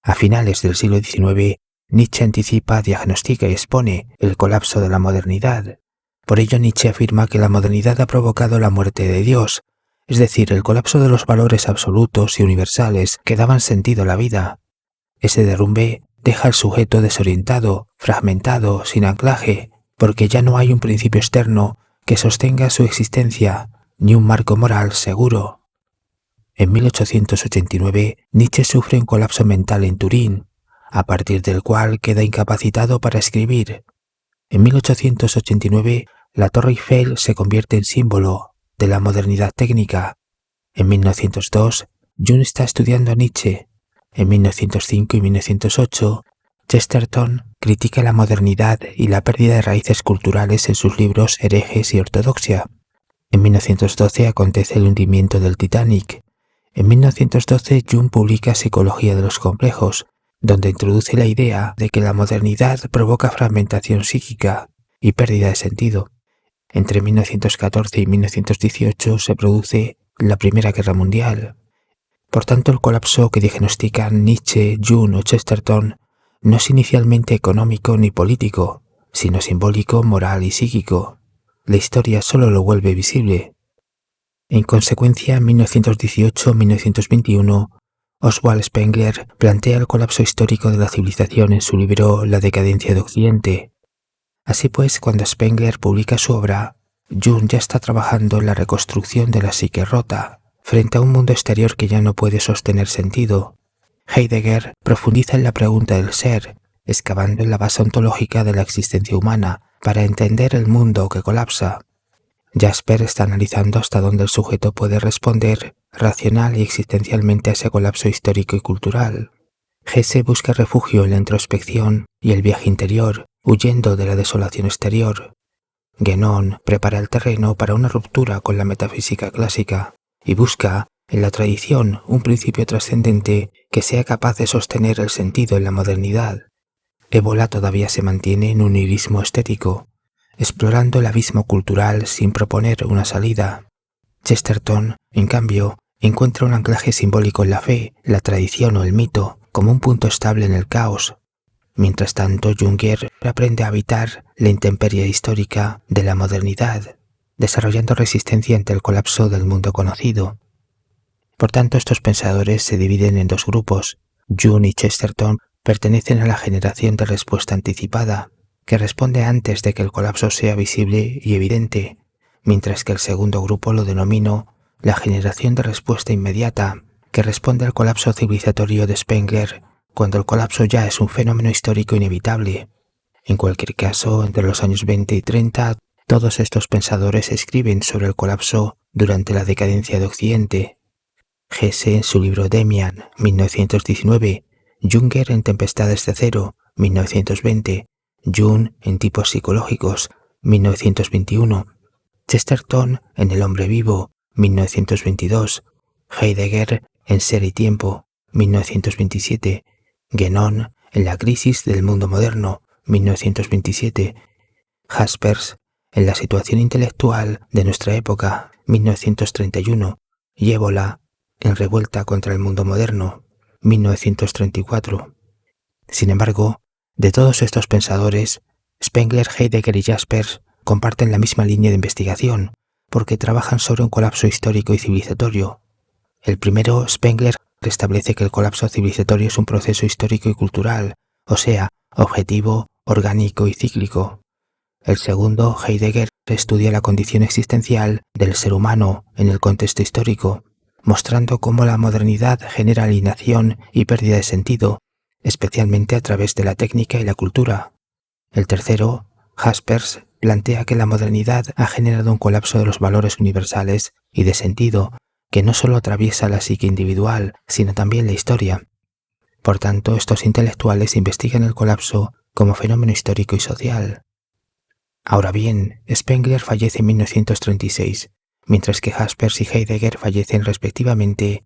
A finales del siglo XIX, Nietzsche anticipa, diagnostica y expone el colapso de la modernidad. Por ello, Nietzsche afirma que la modernidad ha provocado la muerte de Dios, es decir, el colapso de los valores absolutos y universales que daban sentido a la vida. Ese derrumbe deja al sujeto desorientado, fragmentado, sin anclaje, porque ya no hay un principio externo que sostenga su existencia, ni un marco moral seguro. En 1889, Nietzsche sufre un colapso mental en Turín, a partir del cual queda incapacitado para escribir. En 1889, la Torre Eiffel se convierte en símbolo de la modernidad técnica. En 1902, Jung está estudiando a Nietzsche. En 1905 y 1908, Chesterton critica la modernidad y la pérdida de raíces culturales en sus libros Herejes y Ortodoxia. En 1912 acontece el hundimiento del Titanic. En 1912, Jung publica Psicología de los complejos, donde introduce la idea de que la modernidad provoca fragmentación psíquica y pérdida de sentido. Entre 1914 y 1918 se produce la Primera Guerra Mundial. Por tanto, el colapso que diagnostican Nietzsche, Jung o Chesterton no es inicialmente económico ni político, sino simbólico, moral y psíquico. La historia solo lo vuelve visible. En consecuencia, en 1918-1921, Oswald Spengler plantea el colapso histórico de la civilización en su libro La decadencia de Occidente. Así pues, cuando Spengler publica su obra, Jung ya está trabajando en la reconstrucción de la psique rota, frente a un mundo exterior que ya no puede sostener sentido. Heidegger profundiza en la pregunta del ser, excavando en la base ontológica de la existencia humana para entender el mundo que colapsa. Jasper está analizando hasta dónde el sujeto puede responder racional y existencialmente a ese colapso histórico y cultural. Hesse busca refugio en la introspección y el viaje interior, huyendo de la desolación exterior. Guénon prepara el terreno para una ruptura con la metafísica clásica y busca, en la tradición, un principio trascendente que sea capaz de sostener el sentido en la modernidad. Ébola todavía se mantiene en un nihilismo estético, explorando el abismo cultural sin proponer una salida. Chesterton, en cambio, encuentra un anclaje simbólico en la fe, la tradición o el mito, como un punto estable en el caos. Mientras tanto, Junger aprende a habitar la intemperie histórica de la modernidad, desarrollando resistencia ante el colapso del mundo conocido. Por tanto, estos pensadores se dividen en dos grupos. Jung y Chesterton pertenecen a la generación de respuesta anticipada, que responde antes de que el colapso sea visible y evidente, mientras que el segundo grupo lo denomino la generación de respuesta inmediata, que responde al colapso civilizatorio de Spengler, cuando el colapso ya es un fenómeno histórico inevitable. En cualquier caso, entre los años 20 y 30, todos estos pensadores escriben sobre el colapso durante la decadencia de Occidente. Hesse en su libro Demian, 1919, Junger en Tempestades de Acero, 1920, Jung en Tipos psicológicos, 1921, Chesterton en El hombre vivo, 1922, Heidegger en Ser y tiempo, 1927, Guénon en La crisis del mundo moderno, 1927, Jaspers en La situación intelectual de nuestra época, 1931, y Ébola en Revuelta contra el mundo moderno, 1934. Sin embargo, de todos estos pensadores, Spengler, Heidegger y Jaspers comparten la misma línea de investigación, porque trabajan sobre un colapso histórico y civilizatorio. El primero, Spengler, establece que el colapso civilizatorio es un proceso histórico y cultural, o sea, objetivo, orgánico y cíclico. El segundo, Heidegger, estudia la condición existencial del ser humano en el contexto histórico, mostrando cómo la modernidad genera alienación y pérdida de sentido, especialmente a través de la técnica y la cultura. El tercero, Jaspers, plantea que la modernidad ha generado un colapso de los valores universales y de sentido que no solo atraviesa la psique individual, sino también la historia. Por tanto, estos intelectuales investigan el colapso como fenómeno histórico y social. Ahora bien, Spengler fallece en 1936, mientras que Jaspers y Heidegger fallecen respectivamente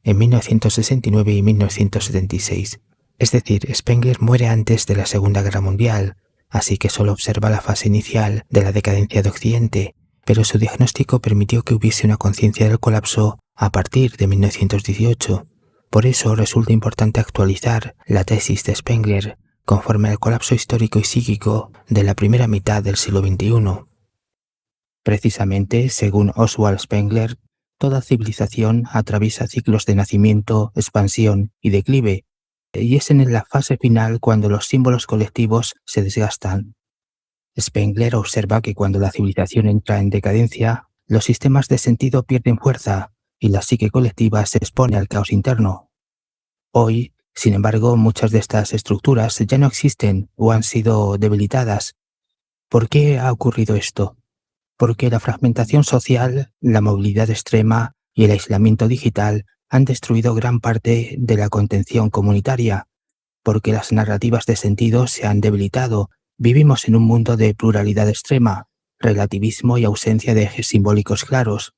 en 1969 y 1976. Es decir, Spengler muere antes de la Segunda Guerra Mundial, así que solo observa la fase inicial de la decadencia de Occidente, pero su diagnóstico permitió que hubiese una conciencia del colapso a partir de 1918. Por eso resulta importante actualizar la tesis de Spengler conforme al colapso histórico y psíquico de la primera mitad del siglo XXI. Precisamente, según Oswald Spengler, toda civilización atraviesa ciclos de nacimiento, expansión y declive, y es en la fase final cuando los símbolos colectivos se desgastan. Spengler observa que cuando la civilización entra en decadencia, los sistemas de sentido pierden fuerza y la psique colectiva se expone al caos interno. Hoy, sin embargo, muchas de estas estructuras ya no existen o han sido debilitadas. ¿Por qué ha ocurrido esto? Porque la fragmentación social, la movilidad extrema y el aislamiento digital han destruido gran parte de la contención comunitaria, porque las narrativas de sentido se han debilitado. Vivimos en un mundo de pluralidad extrema, relativismo y ausencia de ejes simbólicos claros,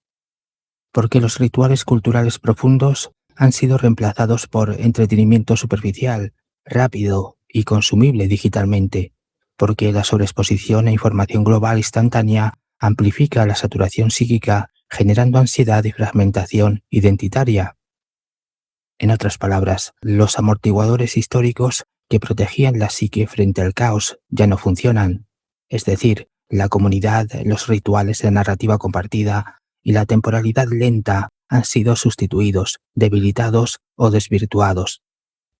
porque los rituales culturales profundos han sido reemplazados por entretenimiento superficial, rápido y consumible digitalmente, porque la sobreexposición a información global instantánea amplifica la saturación psíquica, generando ansiedad y fragmentación identitaria. En otras palabras, los amortiguadores históricos que protegían la psique frente al caos ya no funcionan. Es decir, la comunidad, los rituales, la narrativa compartida y la temporalidad lenta han sido sustituidos, debilitados o desvirtuados.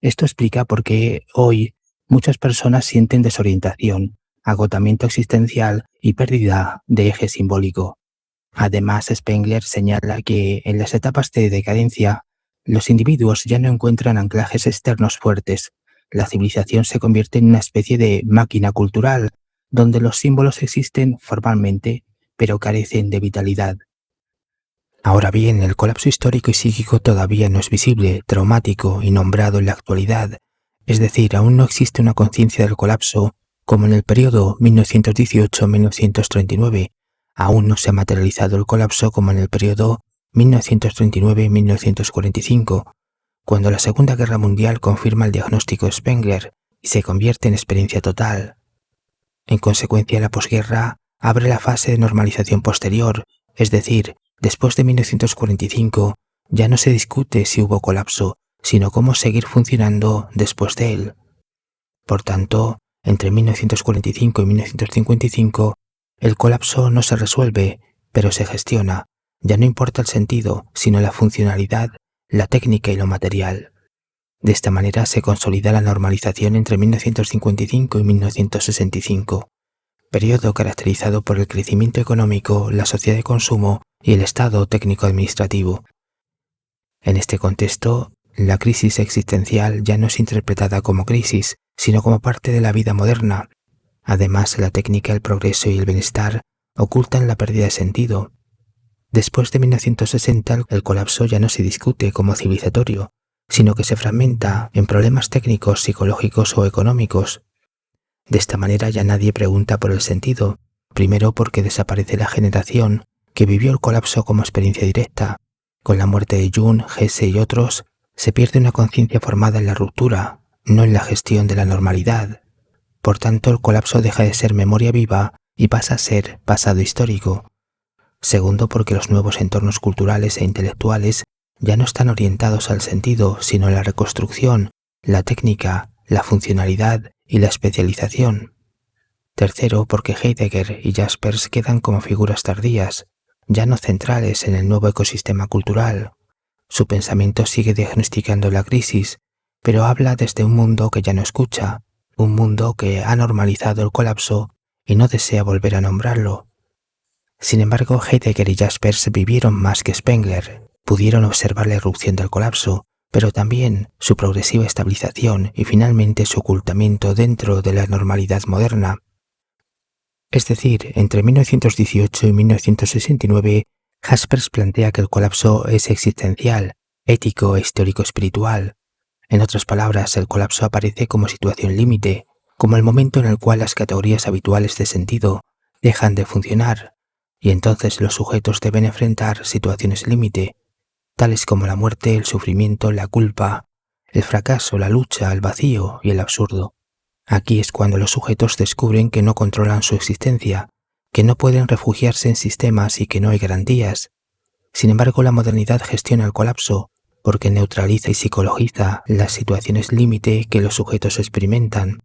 Esto explica por qué hoy muchas personas sienten desorientación, agotamiento existencial y pérdida de eje simbólico. Además, Spengler señala que en las etapas de decadencia, los individuos ya no encuentran anclajes externos fuertes. La civilización se convierte en una especie de máquina cultural, donde los símbolos existen formalmente, pero carecen de vitalidad. Ahora bien, el colapso histórico y psíquico todavía no es visible, traumático y nombrado en la actualidad. Es decir, aún no existe una conciencia del colapso, como en el periodo 1918-1939. Aún no se ha materializado el colapso como en el periodo 1939-1945, cuando la Segunda Guerra Mundial confirma el diagnóstico de Spengler y se convierte en experiencia total. En consecuencia, la posguerra abre la fase de normalización posterior, es decir, después de 1945 ya no se discute si hubo colapso, sino cómo seguir funcionando después de él. Por tanto, entre 1945 y 1955, el colapso no se resuelve, pero se gestiona. Ya no importa el sentido, sino la funcionalidad, la técnica y lo material. De esta manera se consolida la normalización entre 1955 y 1965, periodo caracterizado por el crecimiento económico, la sociedad de consumo y el estado técnico-administrativo. En este contexto, la crisis existencial ya no es interpretada como crisis, sino como parte de la vida moderna. Además, la técnica, el progreso y el bienestar ocultan la pérdida de sentido. Después de 1960, el colapso ya no se discute como civilizatorio, sino que se fragmenta en problemas técnicos, psicológicos o económicos. De esta manera ya nadie pregunta por el sentido, primero porque desaparece la generación que vivió el colapso como experiencia directa. Con la muerte de Jung, Hesse y otros, se pierde una conciencia formada en la ruptura, no en la gestión de la normalidad. Por tanto, el colapso deja de ser memoria viva y pasa a ser pasado histórico. Segundo, porque los nuevos entornos culturales e intelectuales ya no están orientados al sentido, sino a la reconstrucción, la técnica, la funcionalidad y la especialización. Tercero, porque Heidegger y Jaspers quedan como figuras tardías, ya no centrales en el nuevo ecosistema cultural. Su pensamiento sigue diagnosticando la crisis, pero habla desde un mundo que ya no escucha, un mundo que ha normalizado el colapso y no desea volver a nombrarlo. Sin embargo, Heidegger y Jaspers vivieron más que Spengler, pudieron observar la irrupción del colapso, pero también su progresiva estabilización y finalmente su ocultamiento dentro de la normalidad moderna. Es decir, entre 1918 y 1969, Jaspers plantea que el colapso es existencial, ético e histórico-espiritual. En otras palabras, el colapso aparece como situación límite, como el momento en el cual las categorías habituales de sentido dejan de funcionar, y entonces los sujetos deben enfrentar situaciones límite, tales como la muerte, el sufrimiento, la culpa, el fracaso, la lucha, el vacío y el absurdo. Aquí es cuando los sujetos descubren que no controlan su existencia, que no pueden refugiarse en sistemas y que no hay garantías. Sin embargo, la modernidad gestiona el colapso, porque neutraliza y psicologiza las situaciones límite que los sujetos experimentan.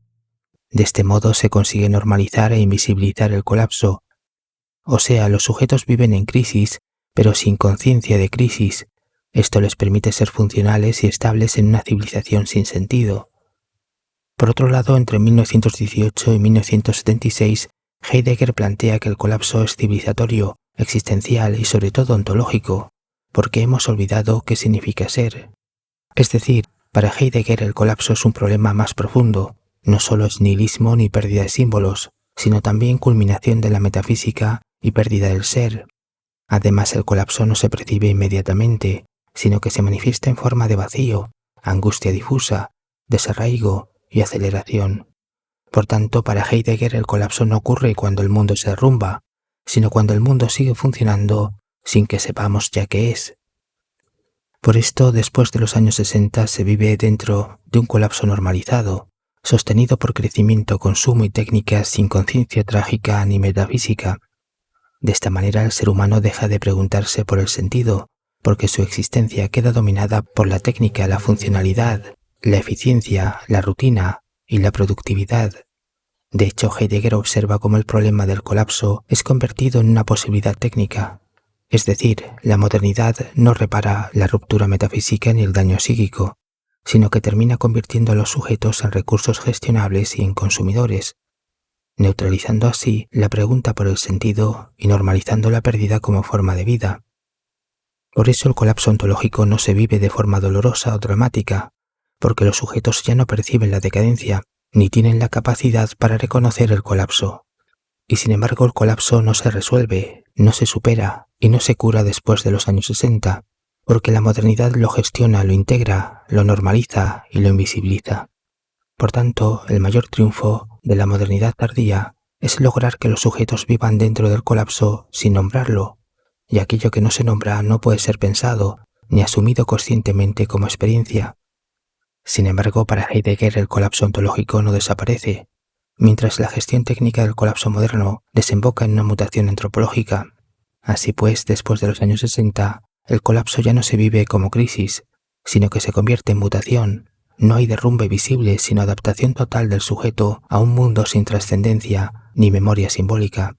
De este modo se consigue normalizar e invisibilizar el colapso. O sea, los sujetos viven en crisis, pero sin conciencia de crisis. Esto les permite ser funcionales y estables en una civilización sin sentido. Por otro lado, entre 1918 y 1976, Heidegger plantea que el colapso es civilizatorio, existencial y sobre todo ontológico, porque hemos olvidado qué significa ser. Es decir, para Heidegger el colapso es un problema más profundo, no solo es nihilismo ni pérdida de símbolos, sino también culminación de la metafísica y pérdida del ser. Además, el colapso no se percibe inmediatamente, sino que se manifiesta en forma de vacío, angustia difusa, desarraigo y aceleración. Por tanto, para Heidegger el colapso no ocurre cuando el mundo se derrumba, sino cuando el mundo sigue funcionando sin que sepamos ya qué es. Por esto, después de los años 60 se vive dentro de un colapso normalizado, sostenido por crecimiento, consumo y técnicas sin conciencia trágica ni metafísica. De esta manera el ser humano deja de preguntarse por el sentido, porque su existencia queda dominada por la técnica, la funcionalidad, la eficiencia, la rutina y la productividad. De hecho, Heidegger observa cómo el problema del colapso es convertido en una posibilidad técnica. Es decir, la modernidad no repara la ruptura metafísica ni el daño psíquico, sino que termina convirtiendo a los sujetos en recursos gestionables y en consumidores, neutralizando así la pregunta por el sentido y normalizando la pérdida como forma de vida. Por eso el colapso ontológico no se vive de forma dolorosa o dramática, porque los sujetos ya no perciben la decadencia, ni tienen la capacidad para reconocer el colapso. Y sin embargo el colapso no se resuelve, no se supera y no se cura después de los años 60, porque la modernidad lo gestiona, lo integra, lo normaliza y lo invisibiliza. Por tanto, el mayor triunfo de la modernidad tardía es lograr que los sujetos vivan dentro del colapso sin nombrarlo, y aquello que no se nombra no puede ser pensado ni asumido conscientemente como experiencia. Sin embargo, para Heidegger el colapso ontológico no desaparece, mientras la gestión técnica del colapso moderno desemboca en una mutación antropológica. Así pues, después de los años 60, el colapso ya no se vive como crisis, sino que se convierte en mutación. No hay derrumbe visible, sino adaptación total del sujeto a un mundo sin trascendencia ni memoria simbólica.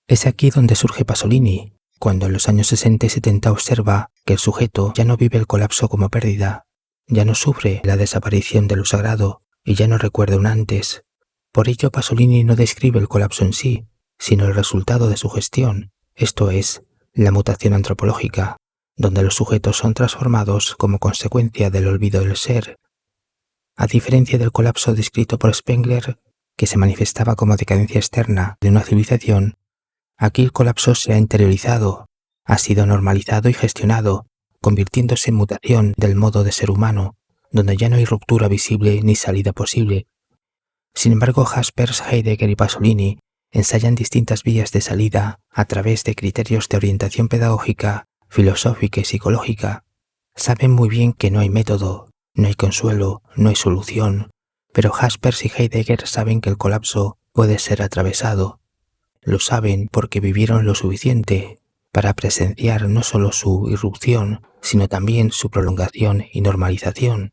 Es aquí donde surge Pasolini, cuando en los años 60 y 70 observa que el sujeto ya no vive el colapso como pérdida, ya no sufre la desaparición de lo sagrado y ya no recuerda un antes. Por ello Pasolini no describe el colapso en sí, sino el resultado de su gestión, esto es, la mutación antropológica, donde los sujetos son transformados como consecuencia del olvido del ser. A diferencia del colapso descrito por Spengler, que se manifestaba como decadencia externa de una civilización, aquí el colapso se ha interiorizado, ha sido normalizado y gestionado, convirtiéndose en mutación del modo de ser humano, donde ya no hay ruptura visible ni salida posible. Sin embargo, Jaspers, Heidegger y Pasolini ensayan distintas vías de salida a través de criterios de orientación pedagógica, filosófica y psicológica. Saben muy bien que no hay método, no hay consuelo, no hay solución, pero Jaspers y Heidegger saben que el colapso puede ser atravesado. Lo saben porque vivieron lo suficiente para presenciar no solo su irrupción, sino también su prolongación y normalización.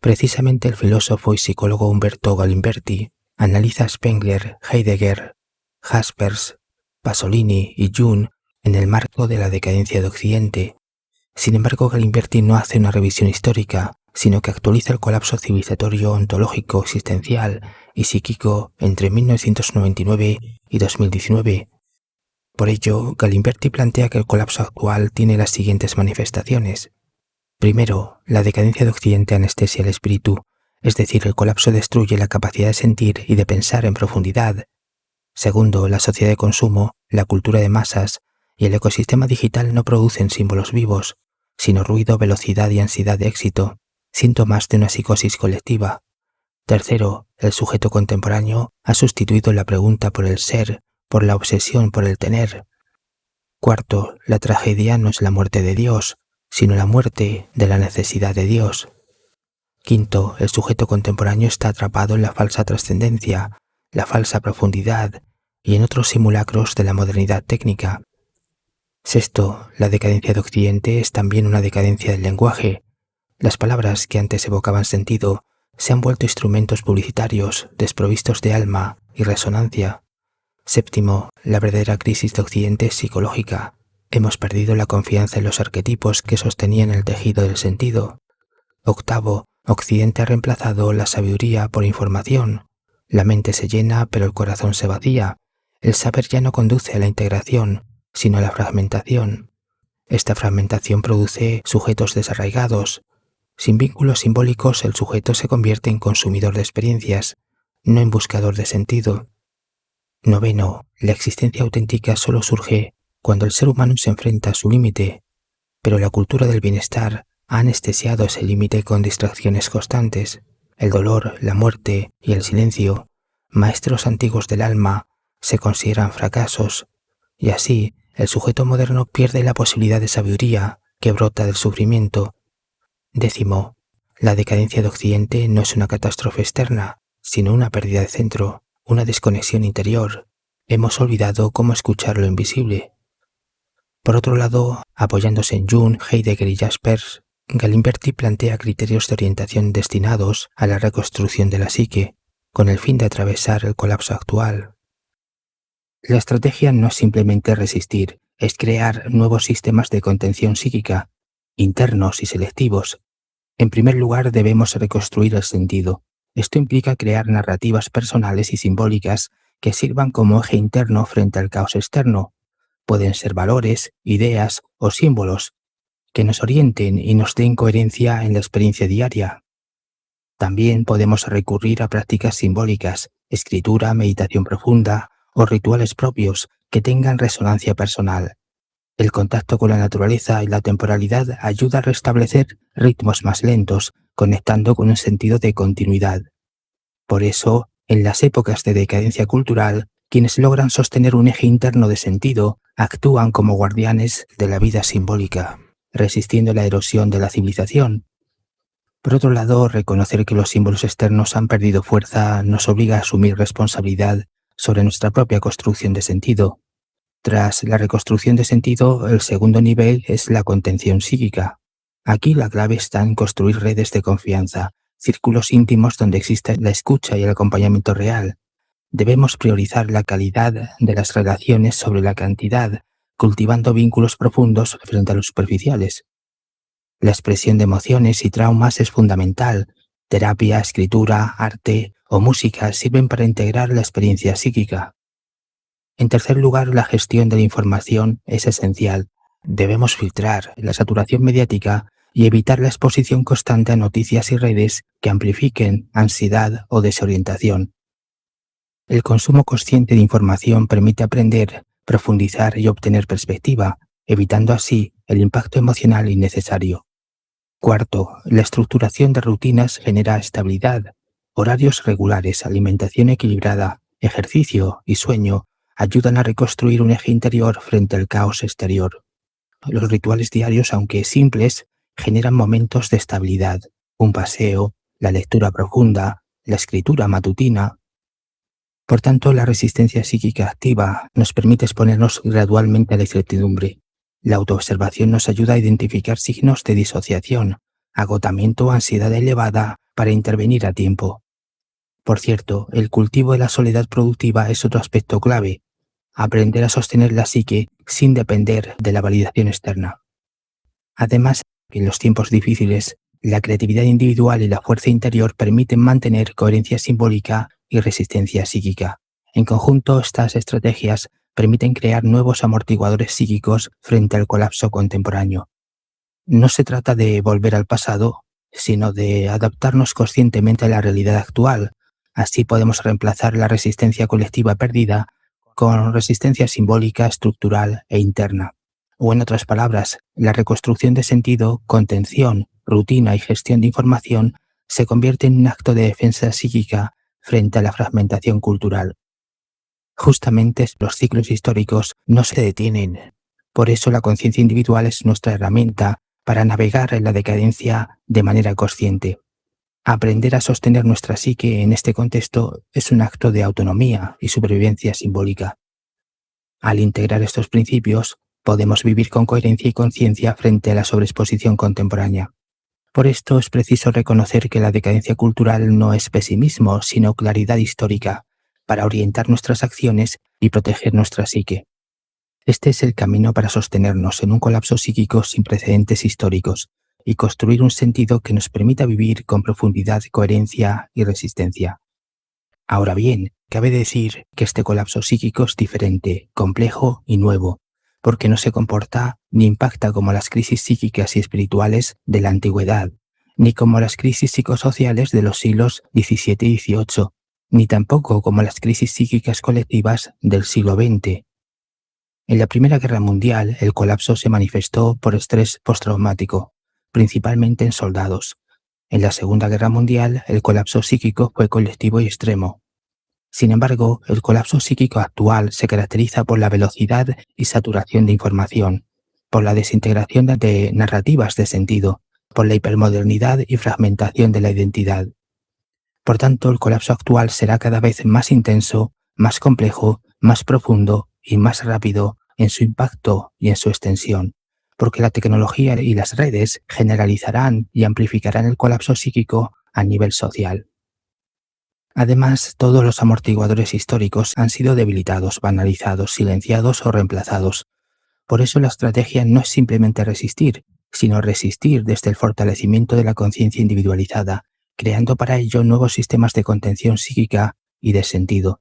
Precisamente el filósofo y psicólogo Umberto Galimberti analiza a Spengler, Heidegger, Jaspers, Pasolini y Jung en el marco de la decadencia de Occidente. Sin embargo, Galimberti no hace una revisión histórica, sino que actualiza el colapso civilizatorio, ontológico, existencial y psíquico entre 1999 y 2019. Por ello, Galimberti plantea que el colapso actual tiene las siguientes manifestaciones. Primero, la decadencia de Occidente anestesia el espíritu, es decir, el colapso destruye la capacidad de sentir y de pensar en profundidad. Segundo, la sociedad de consumo, la cultura de masas y el ecosistema digital no producen símbolos vivos, sino ruido, velocidad y ansiedad de éxito, síntomas de una psicosis colectiva. Tercero, el sujeto contemporáneo ha sustituido la pregunta por el ser, por la obsesión por el tener. Cuarto, la tragedia no es la muerte de Dios, sino la muerte de la necesidad de Dios. Quinto, el sujeto contemporáneo está atrapado en la falsa trascendencia, la falsa profundidad y en otros simulacros de la modernidad técnica. Sexto, la decadencia de Occidente es también una decadencia del lenguaje. Las palabras que antes evocaban sentido se han vuelto instrumentos publicitarios desprovistos de alma y resonancia. Séptimo, la verdadera crisis de Occidente es psicológica. Hemos perdido la confianza en los arquetipos que sostenían el tejido del sentido. Octavo, Occidente ha reemplazado la sabiduría por información. La mente se llena, pero el corazón se vacía. El saber ya no conduce a la integración, sino a la fragmentación. Esta fragmentación produce sujetos desarraigados. Sin vínculos simbólicos, el sujeto se convierte en consumidor de experiencias, no en buscador de sentido. Noveno, la existencia auténtica solo surge cuando el ser humano se enfrenta a su límite, pero la cultura del bienestar ha anestesiado ese límite con distracciones constantes. El dolor, la muerte y el silencio, maestros antiguos del alma, se consideran fracasos, y así el sujeto moderno pierde la posibilidad de sabiduría que brota del sufrimiento. Décimo, la decadencia de Occidente no es una catástrofe externa, sino una pérdida de centro, una desconexión interior. Hemos olvidado cómo escuchar lo invisible. Por otro lado, apoyándose en Jung, Heidegger y Jaspers, Galimberti plantea criterios de orientación destinados a la reconstrucción de la psique, con el fin de atravesar el colapso actual. La estrategia no es simplemente resistir, es crear nuevos sistemas de contención psíquica, internos y selectivos. En primer lugar, debemos reconstruir el sentido. Esto implica crear narrativas personales y simbólicas que sirvan como eje interno frente al caos externo. Pueden ser valores, ideas o símbolos que nos orienten y nos den coherencia en la experiencia diaria. También podemos recurrir a prácticas simbólicas, escritura, meditación profunda o rituales propios que tengan resonancia personal. El contacto con la naturaleza y la temporalidad ayuda a restablecer ritmos más lentos, conectando con un sentido de continuidad. Por eso, en las épocas de decadencia cultural, quienes logran sostener un eje interno de sentido actúan como guardianes de la vida simbólica, resistiendo la erosión de la civilización. Por otro lado, reconocer que los símbolos externos han perdido fuerza nos obliga a asumir responsabilidad sobre nuestra propia construcción de sentido. Tras la reconstrucción de sentido, el segundo nivel es la contención psíquica. Aquí la clave está en construir redes de confianza, círculos íntimos donde existe la escucha y el acompañamiento real. Debemos priorizar la calidad de las relaciones sobre la cantidad, cultivando vínculos profundos frente a los superficiales. La expresión de emociones y traumas es fundamental. Terapia, escritura, arte o música sirven para integrar la experiencia psíquica. En tercer lugar, la gestión de la información es esencial. Debemos filtrar la saturación mediática y evitar la exposición constante a noticias y redes que amplifiquen ansiedad o desorientación. El consumo consciente de información permite aprender, profundizar y obtener perspectiva, evitando así el impacto emocional innecesario. Cuarto, la estructuración de rutinas genera estabilidad. Horarios regulares, alimentación equilibrada, ejercicio y sueño ayudan a reconstruir un eje interior frente al caos exterior. Los rituales diarios, aunque simples, generan momentos de estabilidad. Un paseo, la lectura profunda, la escritura matutina. Por tanto, la resistencia psíquica activa nos permite exponernos gradualmente a la incertidumbre. La autoobservación nos ayuda a identificar signos de disociación, agotamiento o ansiedad elevada para intervenir a tiempo. Por cierto, el cultivo de la soledad productiva es otro aspecto clave. Aprender a sostener la psique sin depender de la validación externa. Además, en los tiempos difíciles, la creatividad individual y la fuerza interior permiten mantener coherencia simbólica y resistencia psíquica. En conjunto, estas estrategias permiten crear nuevos amortiguadores psíquicos frente al colapso contemporáneo. No se trata de volver al pasado, sino de adaptarnos conscientemente a la realidad actual. Así podemos reemplazar la resistencia colectiva perdida con resistencia simbólica, estructural e interna. O en otras palabras, la reconstrucción de sentido, contención, rutina y gestión de información se convierte en un acto de defensa psíquica frente a la fragmentación cultural. Justamente los ciclos históricos no se detienen. Por eso la conciencia individual es nuestra herramienta para navegar en la decadencia de manera consciente. Aprender a sostener nuestra psique en este contexto es un acto de autonomía y supervivencia simbólica. Al integrar estos principios, podemos vivir con coherencia y conciencia frente a la sobreexposición contemporánea. Por esto es preciso reconocer que la decadencia cultural no es pesimismo, sino claridad histórica, para orientar nuestras acciones y proteger nuestra psique. Este es el camino para sostenernos en un colapso psíquico sin precedentes históricos y construir un sentido que nos permita vivir con profundidad, coherencia y resistencia. Ahora bien, cabe decir que este colapso psíquico es diferente, complejo y nuevo, porque no se comporta ni impacta como las crisis psíquicas y espirituales de la antigüedad, ni como las crisis psicosociales de los siglos XVII y XVIII, ni tampoco como las crisis psíquicas colectivas del siglo XX. En la Primera Guerra Mundial, el colapso se manifestó por estrés postraumático, principalmente en soldados. En la Segunda Guerra Mundial, el colapso psíquico fue colectivo y extremo. Sin embargo, el colapso psíquico actual se caracteriza por la velocidad y saturación de información, por la desintegración de narrativas de sentido, por la hipermodernidad y fragmentación de la identidad. Por tanto, el colapso actual será cada vez más intenso, más complejo, más profundo y más rápido en su impacto y en su extensión, porque la tecnología y las redes generalizarán y amplificarán el colapso psíquico a nivel social. Además, todos los amortiguadores históricos han sido debilitados, banalizados, silenciados o reemplazados. Por eso la estrategia no es simplemente resistir, sino resistir desde el fortalecimiento de la conciencia individualizada, creando para ello nuevos sistemas de contención psíquica y de sentido.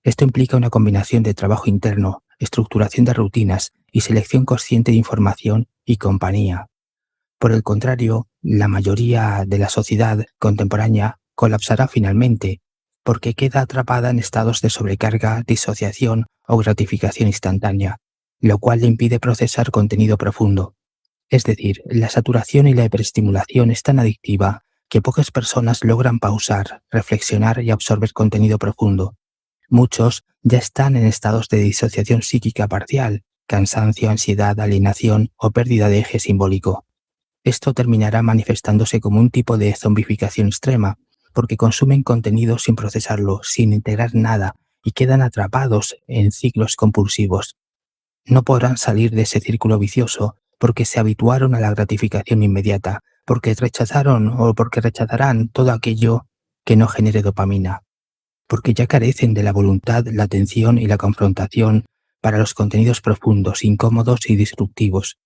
Esto implica una combinación de trabajo interno, estructuración de rutinas y selección consciente de información y compañía. Por el contrario, la mayoría de la sociedad contemporánea colapsará finalmente, porque queda atrapada en estados de sobrecarga, disociación o gratificación instantánea, lo cual le impide procesar contenido profundo. Es decir, la saturación y la hiperestimulación es tan adictiva que pocas personas logran pausar, reflexionar y absorber contenido profundo. Muchos ya están en estados de disociación psíquica parcial, cansancio, ansiedad, alienación o pérdida de eje simbólico. Esto terminará manifestándose como un tipo de zombificación extrema, porque consumen contenido sin procesarlo, sin integrar nada, y quedan atrapados en ciclos compulsivos. No podrán salir de ese círculo vicioso porque se habituaron a la gratificación inmediata, porque rechazaron o porque rechazarán todo aquello que no genere dopamina, porque ya carecen de la voluntad, la atención y la confrontación para los contenidos profundos, incómodos y disruptivos.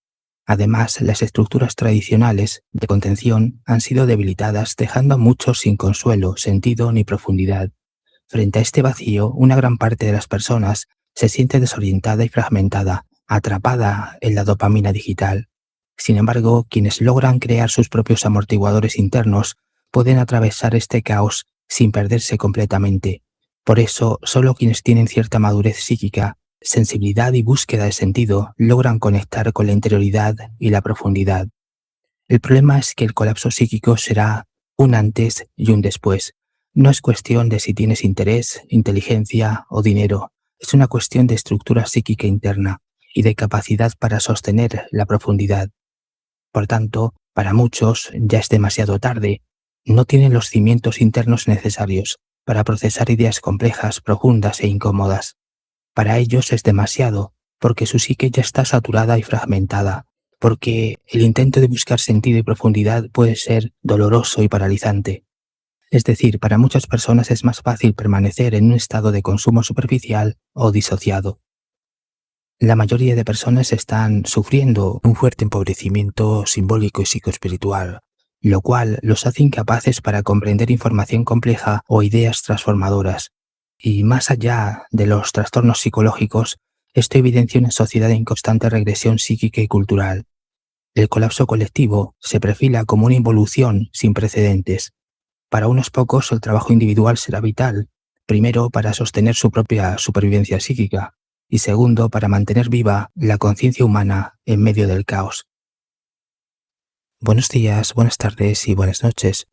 Además, las estructuras tradicionales de contención han sido debilitadas, dejando a muchos sin consuelo, sentido ni profundidad. Frente a este vacío, una gran parte de las personas se siente desorientada y fragmentada, atrapada en la dopamina digital. Sin embargo, quienes logran crear sus propios amortiguadores internos pueden atravesar este caos sin perderse completamente. Por eso, solo quienes tienen cierta madurez psíquica, sensibilidad y búsqueda de sentido logran conectar con la interioridad y la profundidad. El problema es que el colapso psíquico será un antes y un después. No es cuestión de si tienes interés, inteligencia o dinero. Es una cuestión de estructura psíquica interna y de capacidad para sostener la profundidad. Por tanto, para muchos ya es demasiado tarde. No tienen los cimientos internos necesarios para procesar ideas complejas, profundas e incómodas. Para ellos es demasiado, porque su psique ya está saturada y fragmentada, porque el intento de buscar sentido y profundidad puede ser doloroso y paralizante. Es decir, para muchas personas es más fácil permanecer en un estado de consumo superficial o disociado. La mayoría de personas están sufriendo un fuerte empobrecimiento simbólico y psicoespiritual, lo cual los hace incapaces para comprender información compleja o ideas transformadoras. Y más allá de los trastornos psicológicos, esto evidencia una sociedad en constante regresión psíquica y cultural. El colapso colectivo se perfila como una involución sin precedentes. Para unos pocos el trabajo individual será vital, primero para sostener su propia supervivencia psíquica y segundo para mantener viva la conciencia humana en medio del caos. Buenos días, buenas tardes y buenas noches.